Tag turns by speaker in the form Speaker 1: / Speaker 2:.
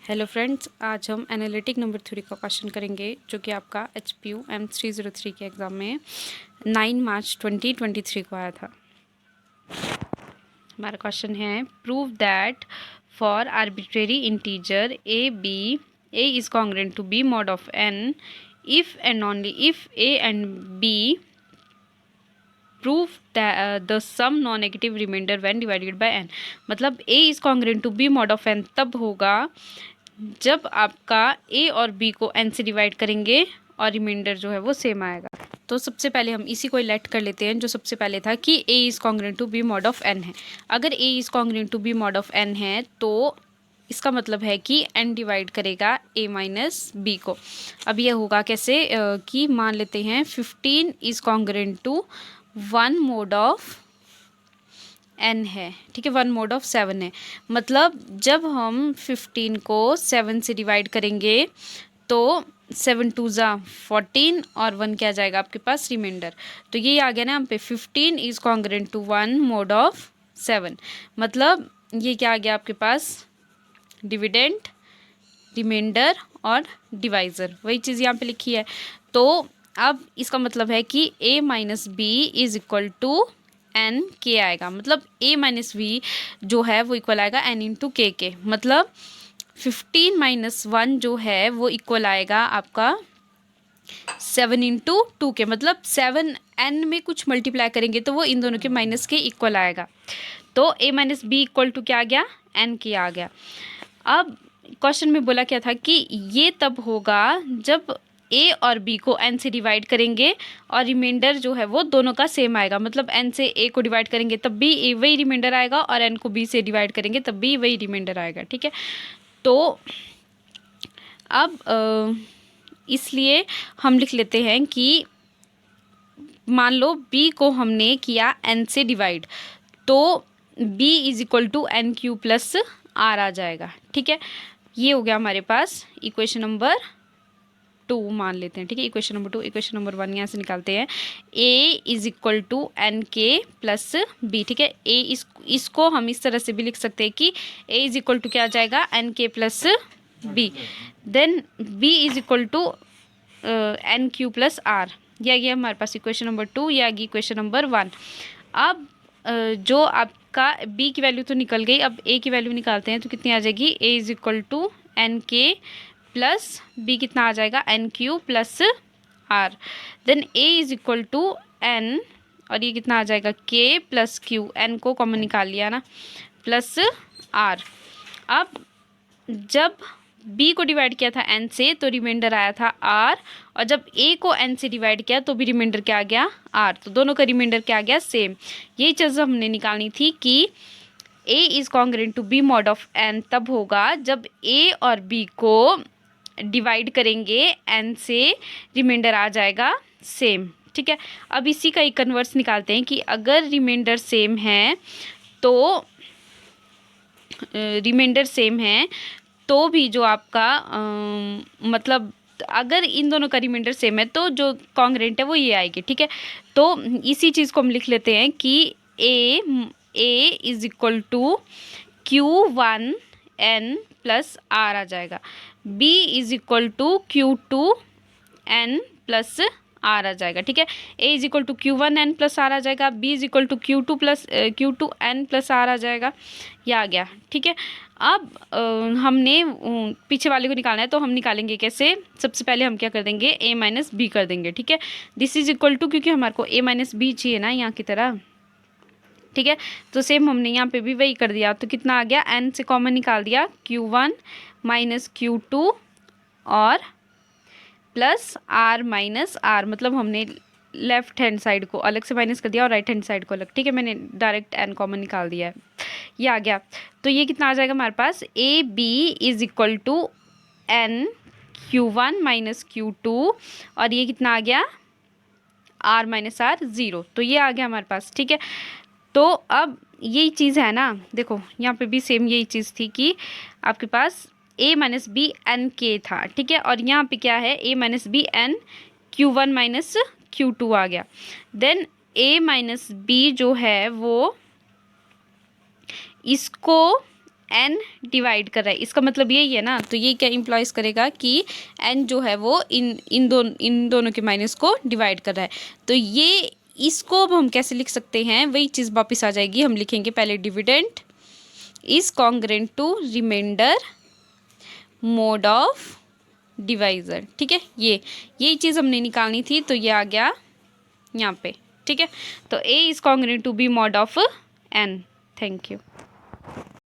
Speaker 1: Hello friends, आज हम analytic number 3 का क्वेश्चन करेंगे जो कि आपका HPU M303 के एग्ज़ाम में 9 मार्च 2023 को आया था। हमारा क्वेश्चन है prove that for arbitrary integer a is congruent to b mod of n if and only if a and b proof the sum non negative remainder when divided by n। मतलब a is congruent to b mod of n तब होगा जब आपका a और b को n से divide करेंगे और रिमाइंडर जो है वो सेम आएगा। तो सबसे पहले हम इसी को लेट कर लेते हैं। जो सबसे पहले था कि a is congruent to b mod of n है। अगर a is congruent to b mod of n है तो इसका मतलब है कि n डिवाइड करेगा a माइनस b को। अब यह होगा कैसे कि मान लेते हैं 15 is congruent to 1 mod of n है, ठीक है, 1 mod of 7 है। मतलब जब हम 15 को 7 से डिवाइड करेंगे तो 7 2 ज़ा 14 और 1 क्या आ जाएगा आपके पास रिमाइंडर। तो ये आ गया ना हम पे 15 is congruent to 1 mod of 7। मतलब ये क्या आ गया आपके पास डिविडेंड, रिमाइंडर और डिवाइज़र, वही चीज़ यहाँ पे लिखी है। तो अब इसका मतलब है कि a minus b is equal to n के आएगा। मतलब a माइनस वी जो है वो इक्वल आएगा n इंटू के के। मतलब 15 माइनस 1 जो है वो इक्वल आएगा आपका 7 इंटू 2 के। मतलब 7 n में कुछ मल्टीप्लाई करेंगे तो वो इन दोनों के माइनस के इक्वल आएगा। तो a minus b equal to क्या आ गया, n के आ गया। अब क्वेश्चन में बोला क्या था कि ये तब होगा जब a और b को n से डिवाइड करेंगे और रिमाइंडर जो है वो दोनों का सेम आएगा। मतलब n से a को डिवाइड करेंगे तब भी वही रिमाइंडर आएगा और n को b से डिवाइड करेंगे तब भी वही रिमाइंडर आएगा, ठीक है। तो अब इसलिए हम लिख लेते हैं कि मान लो b को हमने किया n से डिवाइड तो b is equal to n q plus r आ जाएगा, ठीक है। ये हो गया हमारे पास इक्वेशन नंबर 2 मान लेते हैं, ठीक है। इक्वेशन नंबर 2, इक्वेशन नंबर 1 यहाँ से निकालते हैं। a is equal to n k plus b, ठीक है। इसको हम इस तरह से भी लिख सकते हैं कि a इज इक्वल टू क्या आ जाएगा n k plus b, then b is equal to n q plus r. यह गया हमारे पास इक्वेशन नंबर 2, यह आ गई इक्वेशन नंबर 1। अब जो आपका b की वैल्यू तो निकल गई, अब a की वैल्यू निकालते हैं तो कितनी आ जाएगी, a is equal to n k plus b कितना आ जाएगा n q plus r. Then a is equal to n और ये कितना आ जाएगा k प्लस क्यू, n को कॉमन निकाल लिया ना, प्लस r। अब जब b को डिवाइड किया था n से तो रिमाइंडर आया था r, और जब a को n से डिवाइड किया तो भी रिमाइंडर क्या आ गया r। तो दोनों का रिमाइंडर क्या आ गया सेम। यही चीज़ हमने निकालनी थी कि a is congruent to b mod of n तब होगा जब a और b को डिवाइड करेंगे n से, रिमाइंडर आ जाएगा सेम, ठीक है। अब इसी का एक कन्वर्स निकालते हैं कि अगर रिमाइंडर सेम है तो रिमाइंडर सेम है तो भी जो आपका मतलब अगर इन दोनों का रिमाइंडर सेम है तो जो कॉन्ग्रुएंट है वो ये आएगी, ठीक है। तो इसी चीज़ को हम लिख लेते हैं कि a is equal to Q1 n plus r आ जाएगा, b is equal to Q2 n plus r आ जाएगा, ठीक है। a is equal to Q1 n plus r आ जाएगा, b is equal to Q2 n plus r आ जाएगा। यह आ गया, ठीक है। अब हमने पीछे वाले को निकालना है तो हम निकालेंगे कैसे। सबसे पहले हम क्या कर देंगे, a माइनस बी कर देंगे, ठीक है। दिस इज इक्वल टू, क्योंकि हमारे को a माइनस बी चाहिए ना यहाँ की तरह, ठीक है। तो सेम हमने यहाँ पे भी वही कर दिया। तो कितना आ गया, n से कॉमन निकाल दिया, Q1 माइनस Q2 और प्लस r माइनस r। मतलब हमने लेफ्ट हैंड साइड को अलग से माइनस कर दिया और राइट हैंड साइड को अलग, ठीक है। मैंने डायरेक्ट n कॉमन निकाल दिया है, ये आ गया। तो ये कितना आ जाएगा हमारे पास, A B is equal to N Q1 minus Q2 और ये कितना आ गया r माइनस r 0। तो ये आ गया हमारे पास, ठीक है। तो अब यही चीज़ है ना, देखो यहाँ पे भी सेम यही चीज़ थी कि आपके पास a माइनस बी एन के था, ठीक है। और यहाँ पे क्या है, a minus b n Q1 minus Q2 आ गया। देन a माइनस बी जो है वो इसको n डिवाइड कर रहा है, इसका मतलब यही है ना। तो ये क्या इम्प्लॉइज करेगा कि n जो है वो इन दोनों के माइनस को डिवाइड कर रहा है। तो ये इसको अब हम कैसे लिख सकते हैं, वही चीज़ वापस आ जाएगी। हम लिखेंगे पहले dividend is congruent to remainder mod of divisor. ठीक है, यही चीज़ हमने निकालनी थी, तो ये आ गया यहाँ पे। ठीक है, तो a is congruent to b mod of n। Thank you.